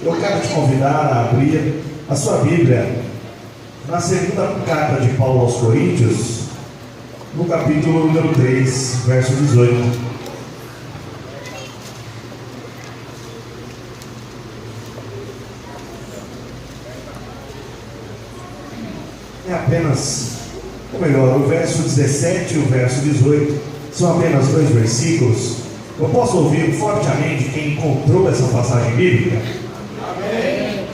Eu quero te convidar a abrir a sua Bíblia na segunda carta de Paulo aos Coríntios, no capítulo número 3, verso 18. É apenas, ou melhor, o verso 17 e o verso 18 são apenas dois versículos. Eu posso ouvir fortemente quem encontrou essa passagem bíblica? Amém.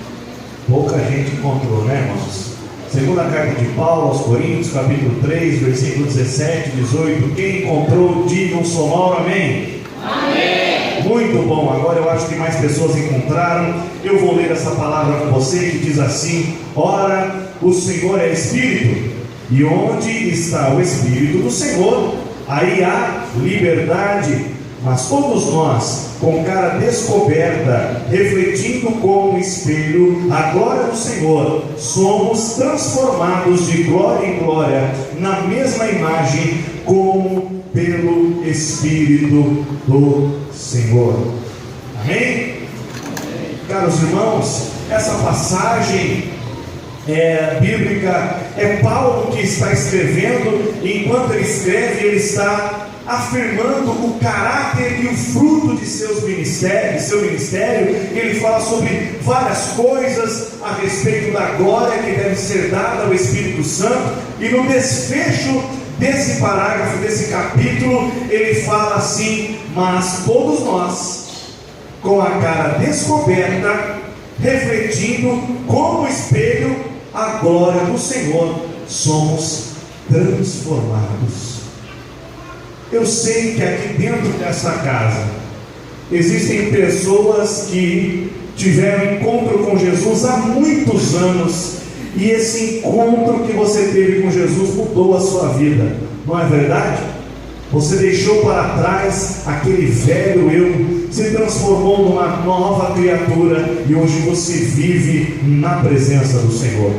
Pouca gente encontrou, né, irmãos? Segunda carta de Paulo aos Coríntios, capítulo 3, versículo 17 e 18. Quem encontrou, diga um sonoro amém. Amém. Muito bom, agora eu acho que mais pessoas encontraram. Eu vou ler essa palavra com você que diz assim: ora, o Senhor é Espírito, e onde está o Espírito do Senhor, aí há liberdade. Mas todos nós, com cara descoberta, refletindo como um espelho a glória do Senhor, somos transformados de glória em glória, na mesma imagem, como pelo Espírito do Senhor. Amém? Caros irmãos, essa passagem bíblica é Paulo que está escrevendo, e enquanto ele escreve, ele está afirmando o caráter e o fruto de seu ministério. Ele fala sobre várias coisas a respeito da glória que deve ser dada ao Espírito Santo, e no desfecho desse parágrafo, desse capítulo, ele fala assim: mas todos nós, com a cara descoberta, refletindo como espelho a glória do Senhor, somos transformados. Eu sei que aqui dentro dessa casa existem pessoas que tiveram encontro com Jesus há muitos anos, e esse encontro que você teve com Jesus mudou a sua vida, não é verdade? Você deixou para trás aquele velho eu, se transformou numa nova criatura, e hoje você vive na presença do Senhor.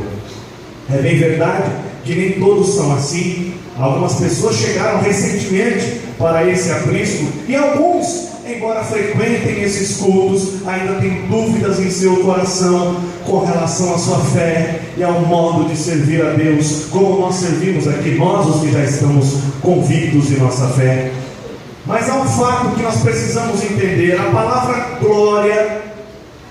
É bem verdade que nem todos são assim. Algumas pessoas chegaram recentemente para esse aprisco, e alguns, embora frequentem esses cultos, ainda têm dúvidas em seu coração com relação à sua fé e ao modo de servir a Deus, como nós servimos aqui, nós os que já estamos convictos de nossa fé. Mas há um fato que nós precisamos entender: a palavra glória,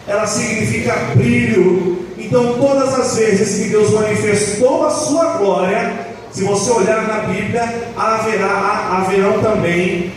ela significa brilho. Então todas as vezes que Deus manifestou a sua glória, se você olhar na Bíblia, haverão também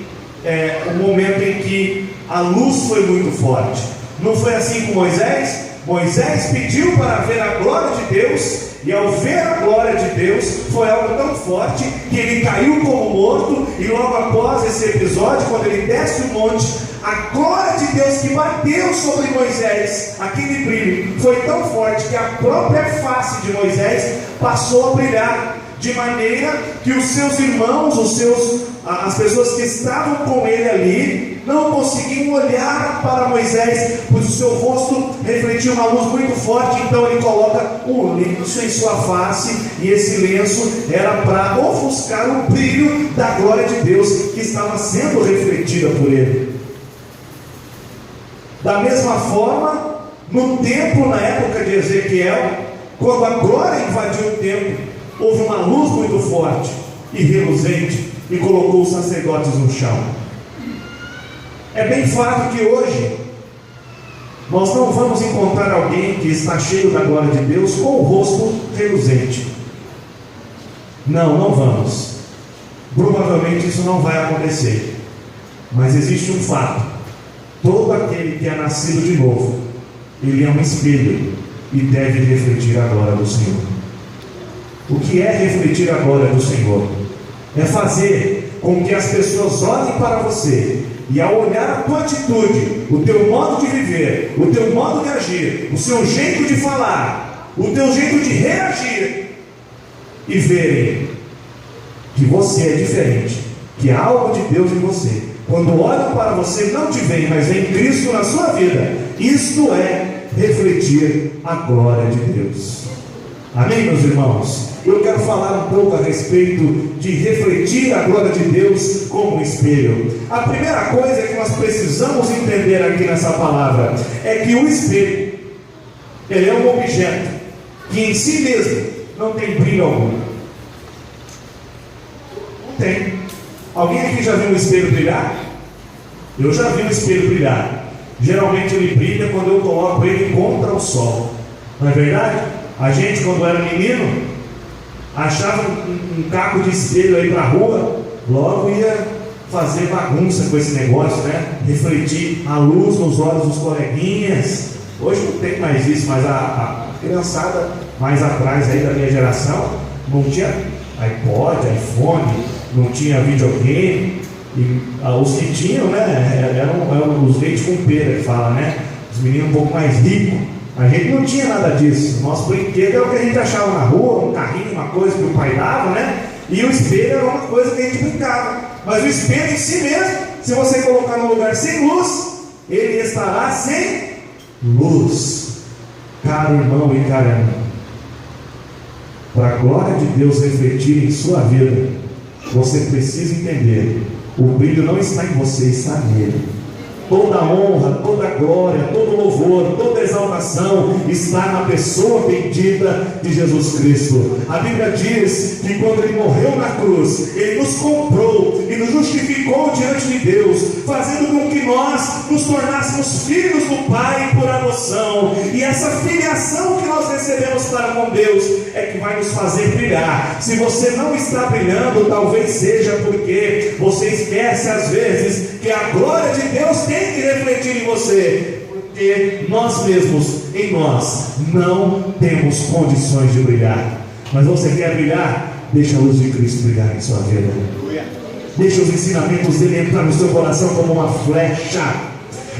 um momento em que a luz foi muito forte. Não foi assim com Moisés? Moisés pediu para ver a glória de Deus, e ao ver a glória de Deus, foi algo tão forte que ele caiu como morto. E logo após esse episódio, quando ele desce o monte, a glória de Deus que bateu sobre Moisés, aquele brilho, foi tão forte que a própria face de Moisés passou a brilhar, de maneira que os seus irmãos, as pessoas que estavam com ele ali, não conseguiam olhar para Moisés, pois o seu rosto refletia uma luz muito forte. Então ele coloca um lenço em sua face, e esse lenço era para ofuscar o brilho da glória de Deus que estava sendo refletida por ele. Da mesma forma, no templo, na época de Ezequiel, quando a glória invadiu o templo, houve uma luz muito forte e reluzente, e colocou os sacerdotes no chão. É bem fato que hoje nós não vamos encontrar alguém que está cheio da glória de Deus com o rosto reluzente. Não vamos. Provavelmente isso não vai acontecer. Mas existe um fato: todo aquele que é nascido de novo, ele é um espelho e deve refletir a glória do Senhor. O que é refletir a glória do Senhor? É fazer com que as pessoas olhem para você, e ao olhar a tua atitude, o teu modo de viver, o teu modo de agir, o seu jeito de falar, o teu jeito de reagir, e verem que você é diferente, que há algo de Deus em você. Quando olham para você, não te veem, mas veem Cristo na sua vida. Isto é refletir a glória de Deus. Amém, meus irmãos? Eu quero falar um pouco a respeito de refletir a glória de Deus como um espelho. A primeira coisa que nós precisamos entender aqui nessa palavra é que o espelho, ele é um objeto que em si mesmo não tem brilho algum. Não tem. Alguém aqui já viu um espelho brilhar? Eu já vi um espelho brilhar. Geralmente ele brilha quando eu coloco ele contra o sol. Não é verdade? A gente, quando era menino, achava um caco de espelho aí para a rua, logo ia fazer bagunça com esse negócio, né? Refletir a luz nos olhos dos coleguinhas. Hoje não tem mais isso, mas a criançada mais atrás aí da minha geração não tinha iPod, iPhone, não tinha videogame. E os que tinham, né, eram os leite com pera que fala, né? Os meninos um pouco mais ricos. A gente não tinha nada disso. Nosso brinquedo é o que a gente achava na rua, um carrinho, uma coisa que o pai dava, né? E o espelho era uma coisa que a gente brincava. Mas o espelho em si mesmo, se você colocar num lugar sem luz, ele estará sem luz. Caro irmão e cara irmã, para a glória de Deus refletir em sua vida, você precisa entender: o brilho não está em você, está nele. Toda honra, toda glória, todo louvor, toda exaltação está na pessoa bendita de Jesus Cristo. A Bíblia diz que quando Ele morreu na cruz, Ele nos comprou e nos justificou diante de Deus, fazendo com que nós nos tornássemos filhos do Pai por adoção. E essa filiação que nós recebemos para com Deus é que vai nos fazer brilhar. Se você não está brilhando, talvez seja porque você esquece às vezes que a glória de Deus tem que refletir em você, porque nós mesmos, em nós, não temos condições de brilhar. Mas você quer brilhar? Deixa a luz de Cristo brilhar em sua vida. Deixa os ensinamentos dele entrar no seu coração como uma flecha.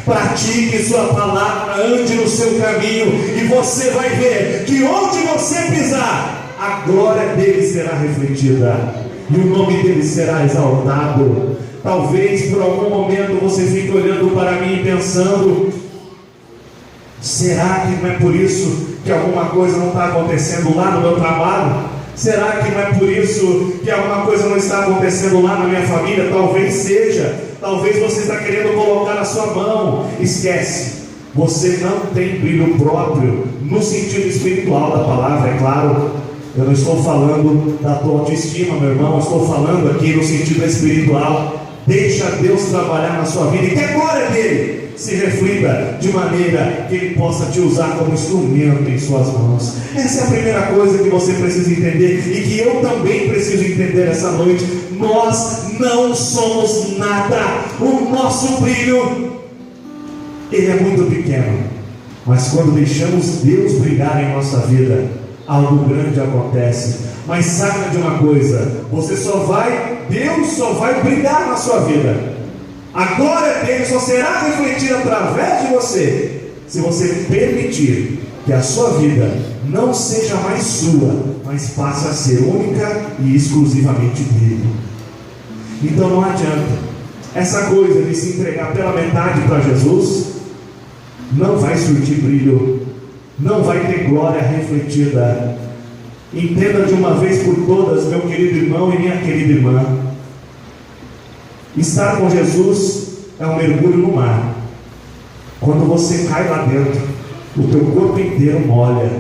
Pratique sua palavra, ande no seu caminho, e você vai ver que onde você pisar, a glória dele será refletida e o nome dele será exaltado. Talvez por algum momento você fique olhando para mim e pensando: será que não é por isso que alguma coisa não está acontecendo lá no meu trabalho? Será que não é por isso que alguma coisa não está acontecendo lá na minha família? Talvez seja. Talvez você está querendo colocar na sua mão. Esquece, você não tem brilho próprio no sentido espiritual da palavra, é claro. Eu não estou falando da tua autoestima, meu irmão. Eu estou falando aqui no sentido espiritual. Deixa Deus trabalhar na sua vida e que a glória dele se reflita de maneira que ele possa te usar como instrumento em suas mãos. Essa é a primeira coisa que você precisa entender e que eu também preciso entender essa noite. Nós não somos nada. O nosso brilho, ele é muito pequeno, mas quando deixamos Deus brilhar em nossa vida, algo grande acontece. Mas saiba de uma coisa: Deus só vai brilhar na sua vida. A glória dele só será refletida através de você, se você permitir que a sua vida não seja mais sua, mas passe a ser única e exclusivamente dele. Então não adianta. Essa coisa de se entregar pela metade para Jesus não vai surtir brilho, não vai ter glória refletida. Entenda de uma vez por todas, meu querido irmão e minha querida irmã: estar com Jesus é um mergulho no mar. Quando você cai lá dentro, o teu corpo inteiro molha,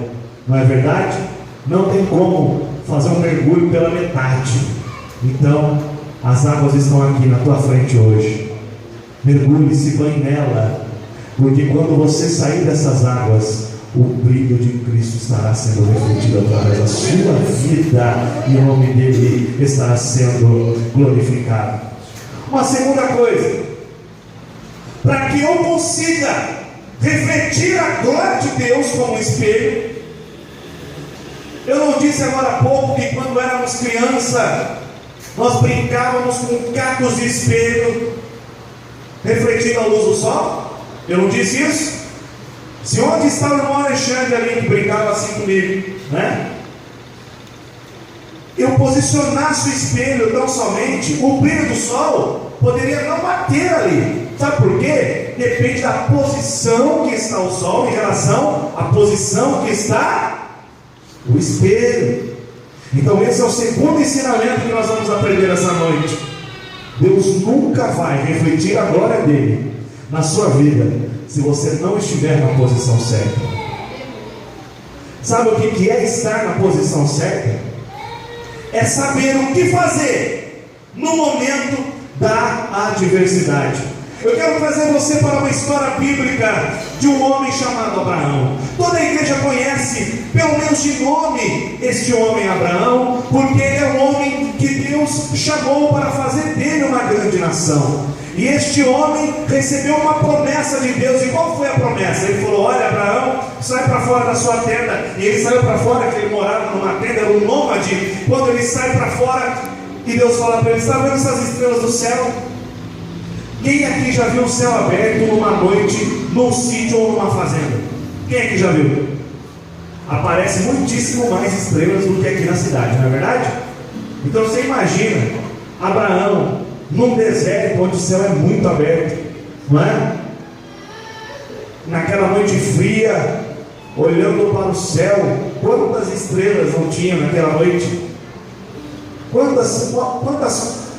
não é verdade? Não tem como fazer um mergulho pela metade. Então, as águas estão aqui na tua frente hoje. Mergulhe, se banhe nela, porque quando você sair dessas águas, o brilho de Cristo estará sendo refletido através da sua vida e o nome dele estará sendo glorificado. Uma segunda coisa, para que eu consiga refletir a glória de Deus como um espelho, eu não disse agora há pouco que quando éramos criança nós brincávamos com cacos de espelho refletindo a luz do sol? Eu não disse isso? Se onde está o irmão Alexandre ali que brincava assim comigo, né? Eu posicionasse o espelho tão somente, o brilho do sol poderia não bater ali. Sabe por quê? Depende da posição que está o sol em relação à posição que está O espelho. Então esse é o segundo ensinamento que nós vamos aprender essa noite. Deus nunca vai refletir a glória dele na sua vida se você não estiver na posição certa. Sabe o que é estar na posição certa? É saber o que fazer no momento da adversidade. Eu quero trazer você para uma história bíblica de um homem chamado Abraão. Toda a igreja conhece, pelo menos de nome, este homem Abraão, porque ele é um homem que Deus chamou para fazer dele uma grande nação. E este homem recebeu uma promessa de Deus. E qual foi a promessa? Ele falou: olha, Abraão, sai para fora da sua tenda. E ele saiu para fora, que ele morava numa tenda, era um nômade. Quando ele sai para fora, e Deus fala para ele: está vendo essas estrelas do céu? Quem aqui já viu o céu aberto numa noite, num sítio ou numa fazenda? Quem aqui já viu? Aparece muitíssimo mais estrelas do que aqui na cidade, não é verdade? Então você imagina Abraão num deserto onde o céu é muito aberto, não é? Naquela noite fria, olhando para o céu, quantas estrelas não tinha naquela noite?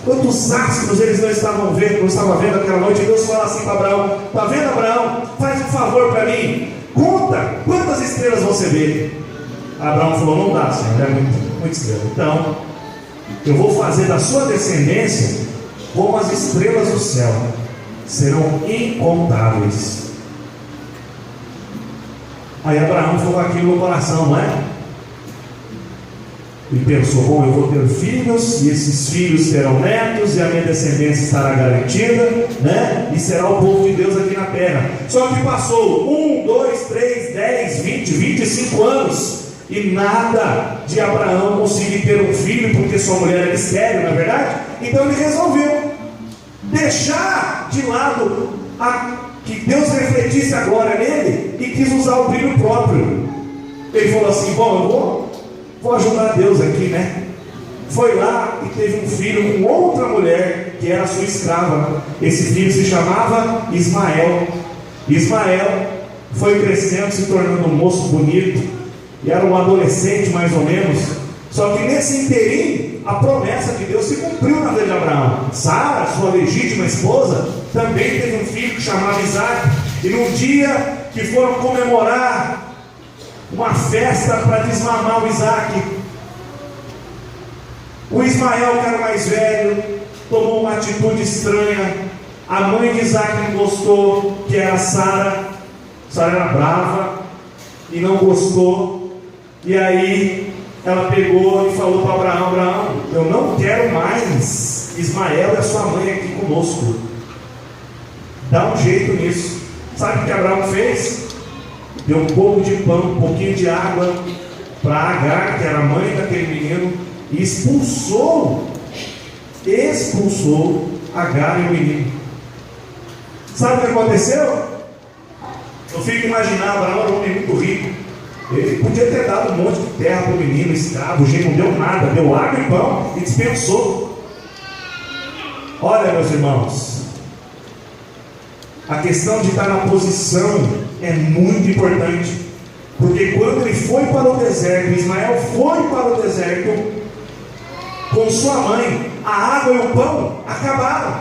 Quantos astros eles não estavam vendo, não estavam vendo aquela noite? E Deus fala assim para Abraão: está vendo, Abraão? Faz um favor para mim, conta quantas estrelas você vê. Abraão falou: não dá, Senhor, é muito estrela. Então, eu vou fazer da sua descendência como as estrelas do céu, serão incontáveis. Aí Abraão falou aquilo no coração, não é? E pensou: bom, eu vou ter filhos, e esses filhos terão netos, e a minha descendência estará garantida, né? E será o povo de Deus aqui na terra. Só que passou 1, 2, 3, 10, 20, 25 anos, e nada de Abraão conseguir ter um filho, porque sua mulher era estéril, não é verdade? Então ele resolveu deixar de lado que Deus refletisse a glória nele, e quis usar o brilho próprio. Ele falou assim: bom, eu vou ajudar Deus aqui, né? Foi lá e teve um filho com outra mulher, que era sua escrava. Esse filho se chamava Ismael. Ismael foi crescendo, se tornando um moço bonito, e era um adolescente mais ou menos. Só que nesse inteirinho, a promessa de Deus se cumpriu na vida de Abraão. Sara, sua legítima esposa, também teve um filho que chamava Isaac. E num dia que foram comemorar uma festa para desmamar o Isaac, o Ismael, que era o mais velho, tomou uma atitude estranha. A mãe de Isaac não gostou, que era Sara. Sara era brava e não gostou. E aí ela pegou e falou para Abraão: Abraão, eu não quero mais Ismael e a sua mãe aqui conosco. Dá um jeito nisso. Sabe o que Abraão fez? Deu um pouco de pão, um pouquinho de água para Agar, que era a mãe daquele menino, e expulsou Agar e o menino. Sabe o que aconteceu? Eu fico imaginando, Abraão era um homem muito rico. Ele podia ter dado um monte de terra para o menino, escravo. O jeito não deu nada, deu água e pão e dispensou. Olha, meus irmãos, a questão de estar na posição é muito importante, porque quando ele foi para o deserto, Ismael foi para o deserto com sua mãe, a água e o pão acabaram.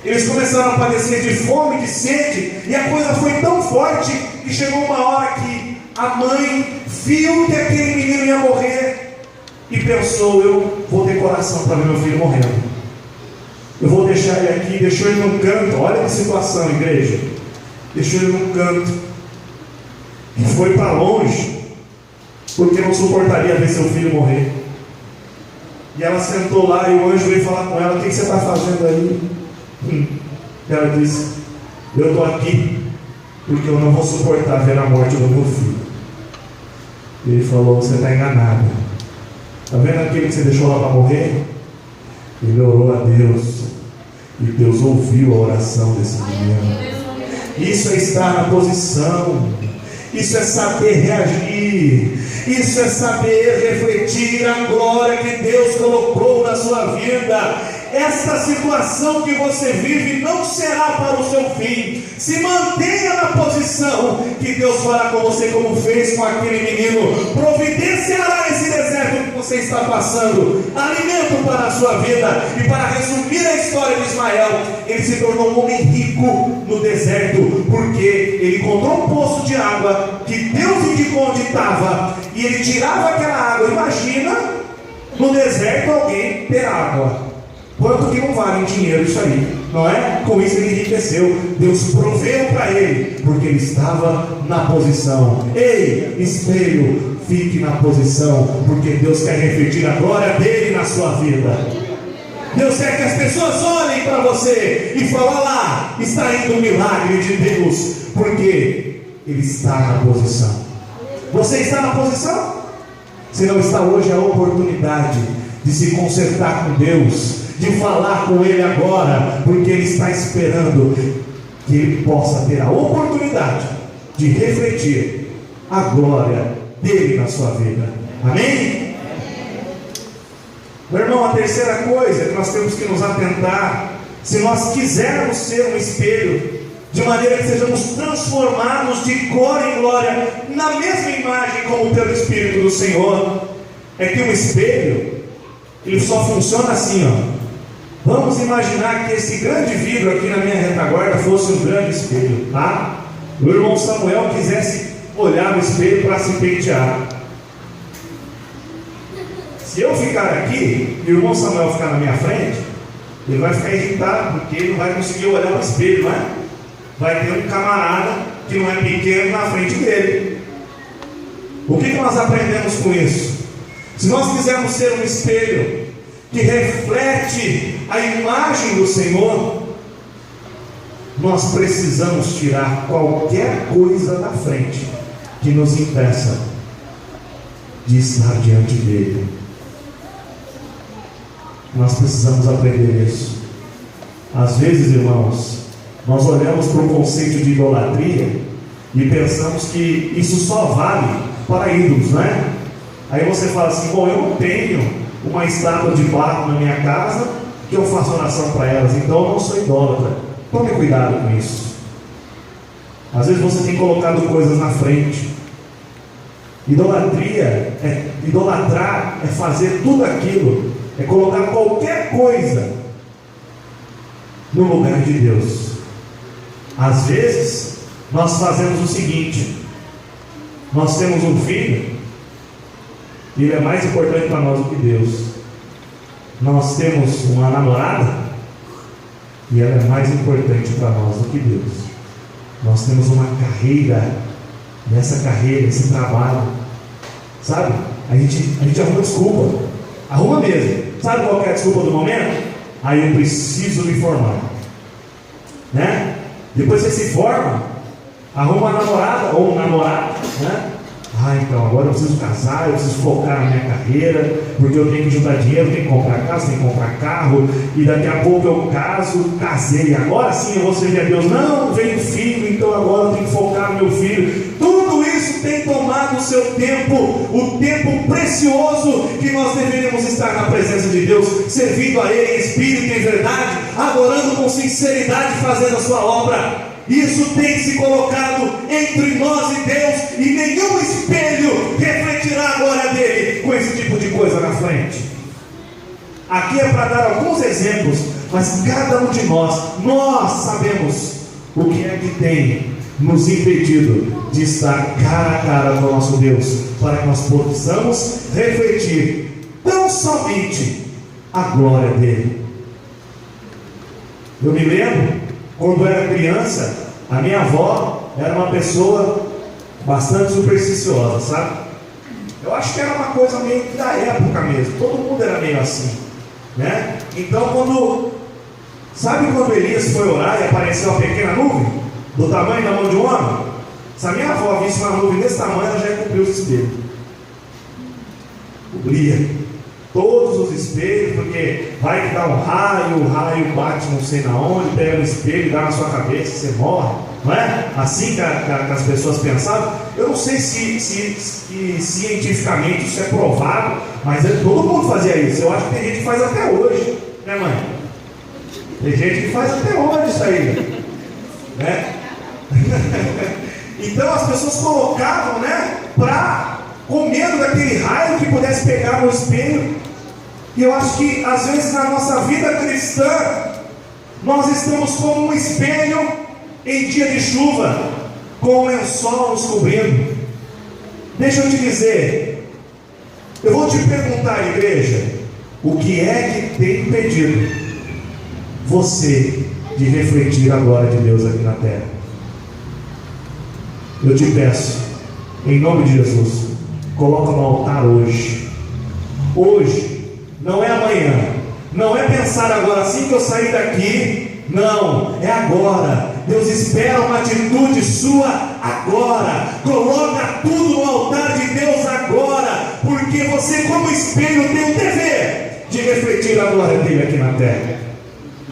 Eles começaram a padecer de fome, de sede, e a coisa foi tão forte que chegou uma hora que a mãe viu que aquele menino ia morrer e pensou: eu vou ter coração para ver meu filho morrendo, eu vou deixar ele aqui. Deixou ele num canto. Olha que situação, igreja. Deixou ele num canto e foi para longe, porque não suportaria ver seu filho morrer. E ela sentou lá, e o anjo veio falar com ela: o que você está fazendo aí? Ela disse: eu estou aqui porque eu não vou suportar ver a morte do meu filho. Ele falou: você está enganado. Está vendo aquele que você deixou lá para morrer? Ele orou a Deus, e Deus ouviu a oração desse menino. Isso é estar na posição, isso é saber reagir, isso é saber refletir a glória que Deus colocou na sua vida. esta situação que você vive não será para o seu fim. Se mantenha na posição que Deus fará com você, como fez com aquele menino. Providenciará esse deserto que você está passando, alimento para a sua vida. E para resumir a história de Ismael, ele se tornou um homem rico no deserto, porque ele encontrou um poço de água que Deus indicou onde estava, e ele tirava aquela água. Imagina no deserto alguém ter água. Quanto que não vale em dinheiro isso aí, não é? Com isso ele enriqueceu. Deus proveu para ele, porque ele estava na posição. Ei, espelho, fique na posição, porque Deus quer refletir a glória dele na sua vida. Deus quer que as pessoas olhem para você e falem: lá está indo o milagre de Deus, porque ele está na posição. Você está na posição? Se não está, hoje é a oportunidade de se consertar com Deus, de falar com Ele agora, porque Ele está esperando que Ele possa ter a oportunidade de refletir a glória dele na sua vida. Amém? Meu irmão, a terceira coisa que nós temos que nos atentar, se nós quisermos ser um espelho, de maneira que sejamos transformados de glória em glória, na mesma imagem como pelo Espírito do Senhor, é que um espelho, ele só funciona assim, ó. Vamos imaginar que esse grande vidro aqui na minha retaguarda fosse um grande espelho, tá? O irmão Samuel quisesse olhar no espelho para se pentear. Se eu ficar aqui e o irmão Samuel ficar na minha frente, ele vai ficar irritado, porque ele não vai conseguir olhar no espelho, não é? Vai ter um camarada que não é pequeno na frente dele. O que nós aprendemos com isso? Se nós quisermos ser um espelho que reflete a imagem do Senhor, nós precisamos tirar qualquer coisa da frente que nos impeça de estar diante dele. Nós precisamos aprender isso. Às vezes, irmãos, nós olhamos para o conceito de idolatria e pensamos que isso só vale para ídolos, não é? Aí você fala assim: bom, eu não tenho uma estátua de barro na minha casa que eu faço oração para elas, então eu não sou idólatra. Tome cuidado com isso. Às vezes você tem colocado coisas na frente. Idolatrar é fazer tudo aquilo, é colocar qualquer coisa no lugar de Deus. Às vezes nós fazemos o seguinte: nós temos um filho, e ele é mais importante para nós do que Deus. Nós temos uma namorada, e ela é mais importante para nós do que Deus. Nós temos uma carreira, nessa carreira, esse trabalho, sabe? A gente arruma desculpa, arruma mesmo. Sabe qual é a desculpa do momento? Aí eu preciso me formar, né? Depois você se forma, arruma uma namorada ou um namorado, né? Então agora eu preciso casar, eu preciso focar na minha carreira, porque eu tenho que juntar dinheiro, tenho que comprar casa, tenho que comprar carro, e daqui a pouco eu casei, agora sim eu vou servir a Deus. Não, veio filho, então agora eu tenho que focar no meu filho. Tudo isso tem tomado o seu tempo, o tempo precioso que nós deveríamos estar na presença de Deus, servindo a Ele em espírito e em verdade, adorando com sinceridade, fazendo a sua obra. Isso tem se colocado entre nós e Deus, e nenhum espelho refletirá a glória dele com esse tipo de coisa na frente. Aqui é para dar alguns exemplos, mas cada um de nós sabemos o que é que tem nos impedido de estar cara a cara com o nosso Deus, para que nós possamos refletir tão somente a glória dele. Eu me lembro, quando eu era criança, a minha avó era uma pessoa bastante supersticiosa, sabe? Eu acho que era uma coisa meio da época mesmo, todo mundo era meio assim, né? Então sabe quando Elias foi orar e apareceu uma pequena nuvem, do tamanho da mão de um homem? Se a minha avó visse uma nuvem desse tamanho, ela já ia cobrir os espelhos. Cobria todos os espelhos, porque vai que dá um raio, o raio bate não sei na onde, pega no espelho, dá na sua cabeça, você morre, não é? Assim que as pessoas pensavam. Eu não sei se cientificamente isso é provado, mas todo mundo fazia isso. Eu acho que tem gente que faz até hoje, né, mãe? Tem gente que faz até hoje isso aí, né? Então as pessoas colocavam, né, com medo daquele raio que pudesse pegar no espelho. E eu acho que às vezes na nossa vida cristã nós estamos como um espelho em dia de chuva, com o lençol nos cobrindo. Deixa eu te dizer, eu vou te perguntar, igreja, o que é que tem impedido você de refletir a glória de Deus aqui na terra? Eu te peço, em nome de Jesus, coloca no altar hoje. Hoje, não é amanhã, não é pensar agora, assim que eu sair daqui. Não, é agora. Deus espera uma atitude sua agora. Coloca tudo no altar de Deus agora, porque você, como espelho, tem o dever de refletir a glória dele aqui na terra.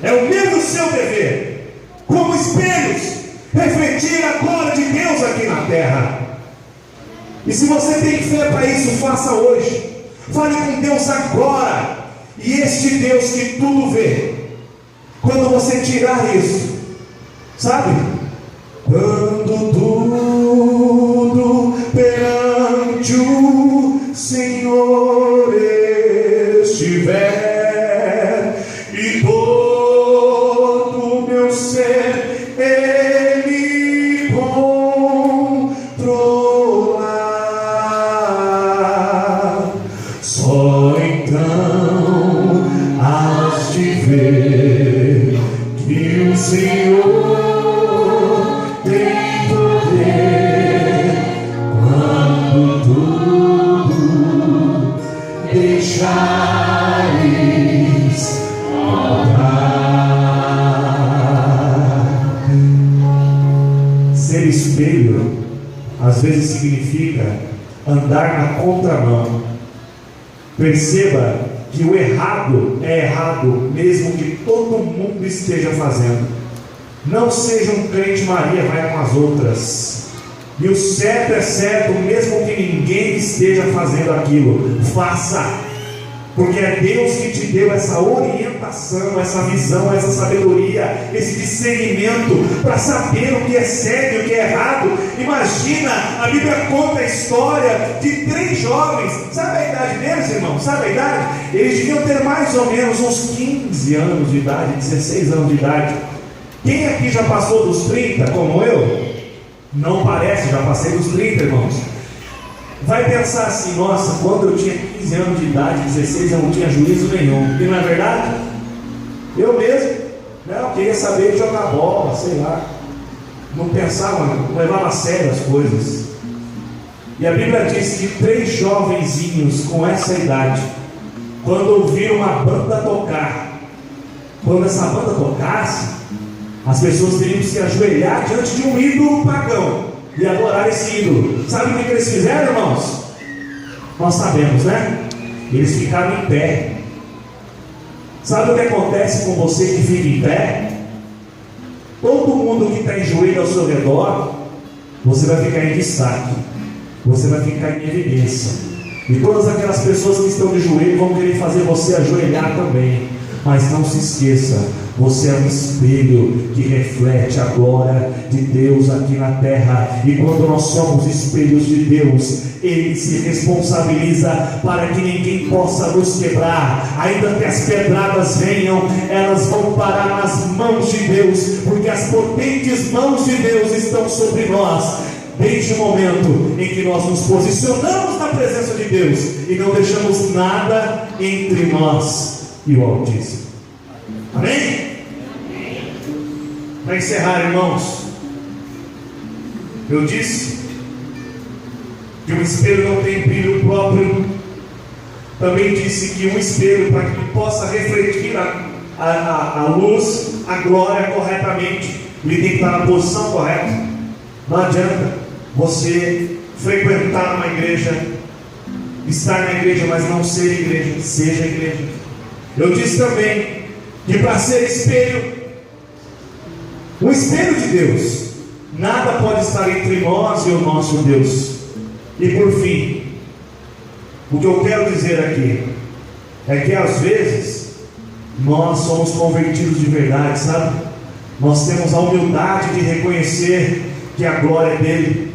É o mesmo seu dever, como espelhos, refletir a glória de Deus aqui na terra. E se você tem fé para isso, faça hoje. Fale com Deus agora. E este Deus que tudo vê, quando você tirar isso, sabe? Quando tudo perante o Senhor estiver, e todo o meu ser Ele controlar, só então hás de ver que o Senhor tem poder quando tudo deixares faltar. Ser espelho às vezes significa andar na contramão. Perceba que o errado é errado, mesmo que todo mundo esteja fazendo. Não seja um crente Maria, vai com as outras. E o certo é certo, mesmo que ninguém esteja fazendo aquilo. Faça, porque é Deus que te deu essa orientação, essa visão, essa sabedoria, esse discernimento para saber o que é certo e o que é errado. Imagina, a Bíblia conta a história de 3 jovens. Sabe a idade deles, irmão? Sabe a idade? Eles deviam ter mais ou menos uns 15 anos de idade, 16 anos de idade. Quem aqui já passou dos 30, como eu? Não parece, já passei dos 30, irmãos. Vai pensar assim: nossa, quando eu tinha 15 anos de idade, 16, eu não tinha juízo nenhum. E não é verdade? Eu mesmo, né, eu queria saber de jogar bola, sei lá. Não pensava, não levava a sério as coisas. E a Bíblia diz que 3 jovenzinhos com essa idade, quando ouviram uma banda tocar, quando essa banda tocasse, as pessoas teriam que se ajoelhar diante de um ídolo pagão e adorar esse ídolo. Sabe o que eles fizeram, irmãos? Nós sabemos, né? Eles ficaram em pé. Sabe o que acontece com você que fica em pé? Todo mundo que está em joelho ao seu redor, você vai ficar em destaque, você vai ficar em evidência. E todas aquelas pessoas que estão de joelho vão querer fazer você ajoelhar também. Mas não se esqueça, você é um espelho que reflete a glória de Deus aqui na terra. E quando nós somos espelhos de Deus, Ele se responsabiliza para que ninguém possa nos quebrar. Ainda que as pedradas venham, elas vão parar nas mãos de Deus, porque as potentes mãos de Deus estão sobre nós. Desde o momento em que nós nos posicionamos na presença de Deus e não deixamos nada entre nós e o Altíssimo. Amém? Para encerrar, irmãos, eu disse que um espelho não tem brilho próprio. Também disse que um espelho, para que possa refletir a luz, a glória corretamente, ele tem que estar na posição correta. Não adianta você frequentar uma igreja, estar na igreja, mas não ser igreja. Seja igreja. Eu disse também que para ser espelho, um espelho de Deus, nada pode estar entre nós e o nosso Deus. E por fim, o que eu quero dizer aqui é que às vezes nós somos convertidos de verdade, sabe? Nós temos a humildade de reconhecer que a glória é dele.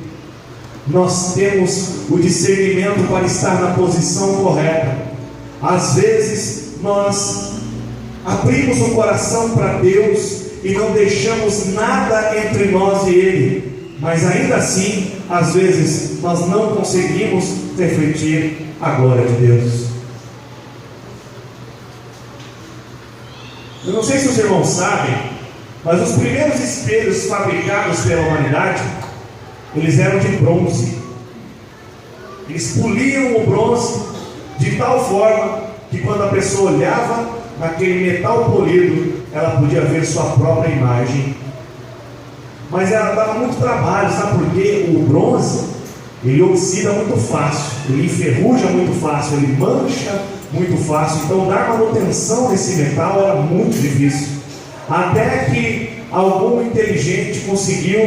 Nós temos o discernimento para estar na posição correta. Às vezes nós abrimos o coração para Deus e não deixamos nada entre nós e Ele, mas ainda assim, às vezes, nós não conseguimos refletir a glória de Deus. Eu não sei se os irmãos sabem, mas os primeiros espelhos fabricados pela humanidade, eles eram de bronze. Eles poliam o bronze de tal forma que quando a pessoa olhava naquele metal polido, ela podia ver sua própria imagem. Mas ela dava muito trabalho, sabe por quê? O bronze, ele oxida muito fácil, ele enferruja muito fácil, ele mancha muito fácil. Então dar manutenção nesse metal era muito difícil. Até que algum inteligente conseguiu,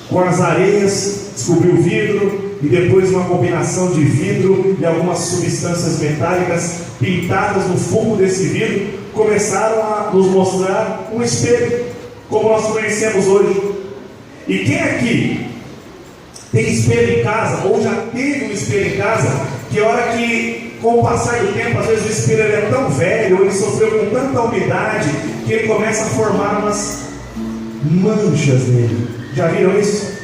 com as areias, descobrir o vidro, e depois uma combinação de vidro e algumas substâncias metálicas pintadas no fundo desse vidro, começaram a nos mostrar um espelho, como nós conhecemos hoje. E quem aqui tem espelho em casa, ou já teve um espelho em casa, que a hora que, com o passar do tempo, às vezes o espelho é tão velho, ou ele sofreu com tanta umidade, que ele começa a formar umas manchas nele. Já viram isso?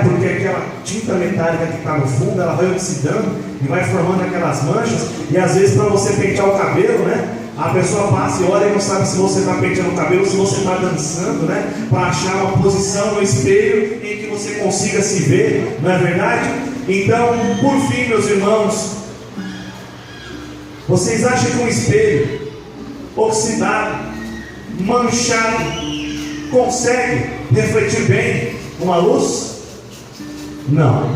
Porque aquela tinta metálica que está no fundo, ela vai oxidando e vai formando aquelas manchas. E às vezes, para você pentear o cabelo, a pessoa passa e olha e não sabe se você está penteando o cabelo ou se você está dançando, para achar uma posição no espelho em que você consiga se ver, não é verdade? Então, por fim, meus irmãos, vocês acham que um espelho oxidado, manchado, consegue refletir bem uma luz? Não.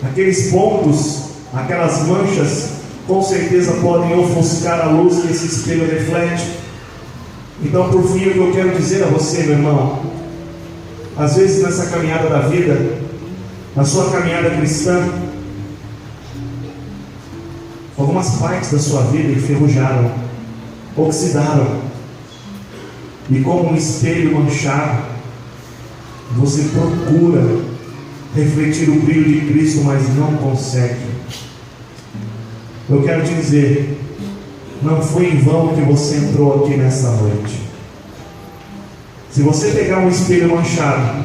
Aqueles pontos, aquelas manchas, com certeza podem ofuscar a luz que esse espelho reflete. Então, por fim, o que eu quero dizer a você, meu irmão, às vezes nessa caminhada da vida, na sua caminhada cristã, algumas partes da sua vida enferrujaram, oxidaram, e como um espelho manchado, você procura refletir o brilho de Cristo, mas não consegue. Eu quero te dizer, não foi em vão que você entrou aqui nessa noite. Se você pegar um espelho manchado,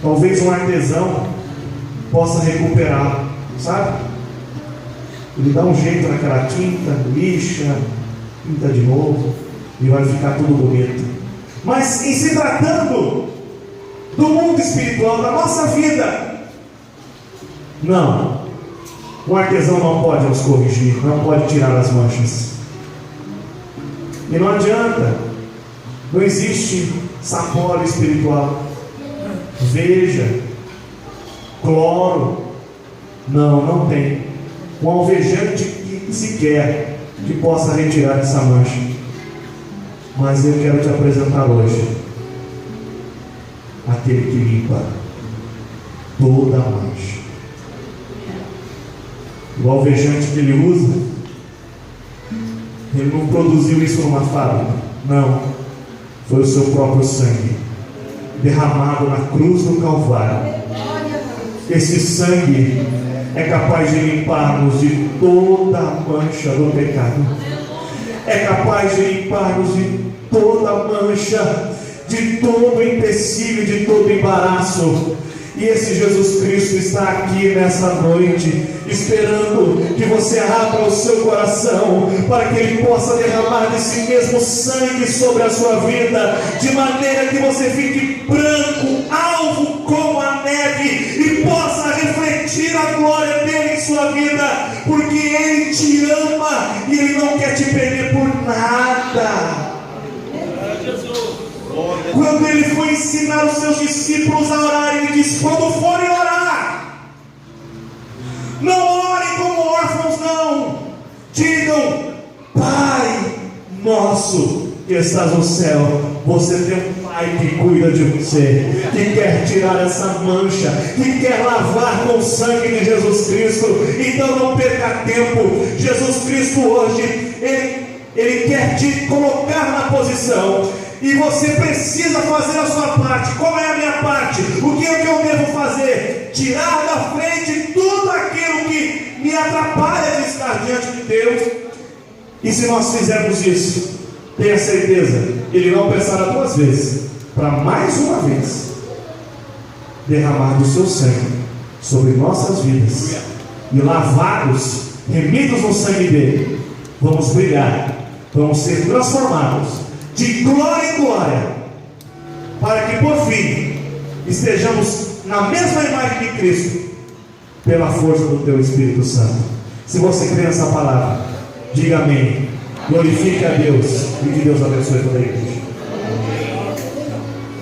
talvez um artesão possa recuperá-lo, sabe? Ele dá um jeito naquela tinta, lixa, pinta de novo e vai ficar tudo bonito. Mas em se tratando do mundo espiritual, da nossa vida, não, o artesão não pode nos corrigir, não pode tirar as manchas. E não adianta, não existe sapólio espiritual, veja, cloro, não tem um alvejante que sequer que possa retirar essa mancha. Mas eu quero te apresentar hoje aquele que limpa toda a mancha. O alvejante que ele usa, ele não produziu isso numa fábrica, não, foi o seu próprio sangue derramado na cruz do Calvário. Esse sangue é capaz de limpar-nos de toda a mancha do pecado, é capaz de limpar-nos de toda a mancha, de todo empecilho, de todo embaraço. E esse Jesus Cristo está aqui nessa noite, esperando que você abra o seu coração, para que Ele possa derramar desse mesmo sangue sobre a sua vida, de maneira que você fique branco, alvo como a neve, e possa refletir a glória dEle em sua vida, porque Ele te ama, e Ele não quer te perder por nada. Quando Ele foi ensinar os seus discípulos a orar, Ele disse: quando forem orar, não orem como órfãos, não. Digam: Pai nosso que estás no céu. Você tem um Pai Pai que cuida de você, que quer tirar essa mancha, que quer lavar com o sangue de Jesus Cristo. Então não perca tempo. Jesus Cristo hoje, Ele quer te colocar na posição, e você precisa fazer a sua parte. Qual é a minha parte? O que é que eu devo fazer? Tirar da frente tudo aquilo que me atrapalha de estar diante de Deus. E se nós fizermos isso, tenha certeza, Ele não pensará duas vezes, para mais uma vez derramar do seu sangue sobre nossas vidas, e lavados, remidos no sangue dele, vamos brilhar, vamos ser transformados de glória em glória, para que por fim estejamos na mesma imagem de Cristo, pela força do teu Espírito Santo. Se você crê nessa palavra, diga amém, glorifique a Deus, e que Deus abençoe toda a igreja.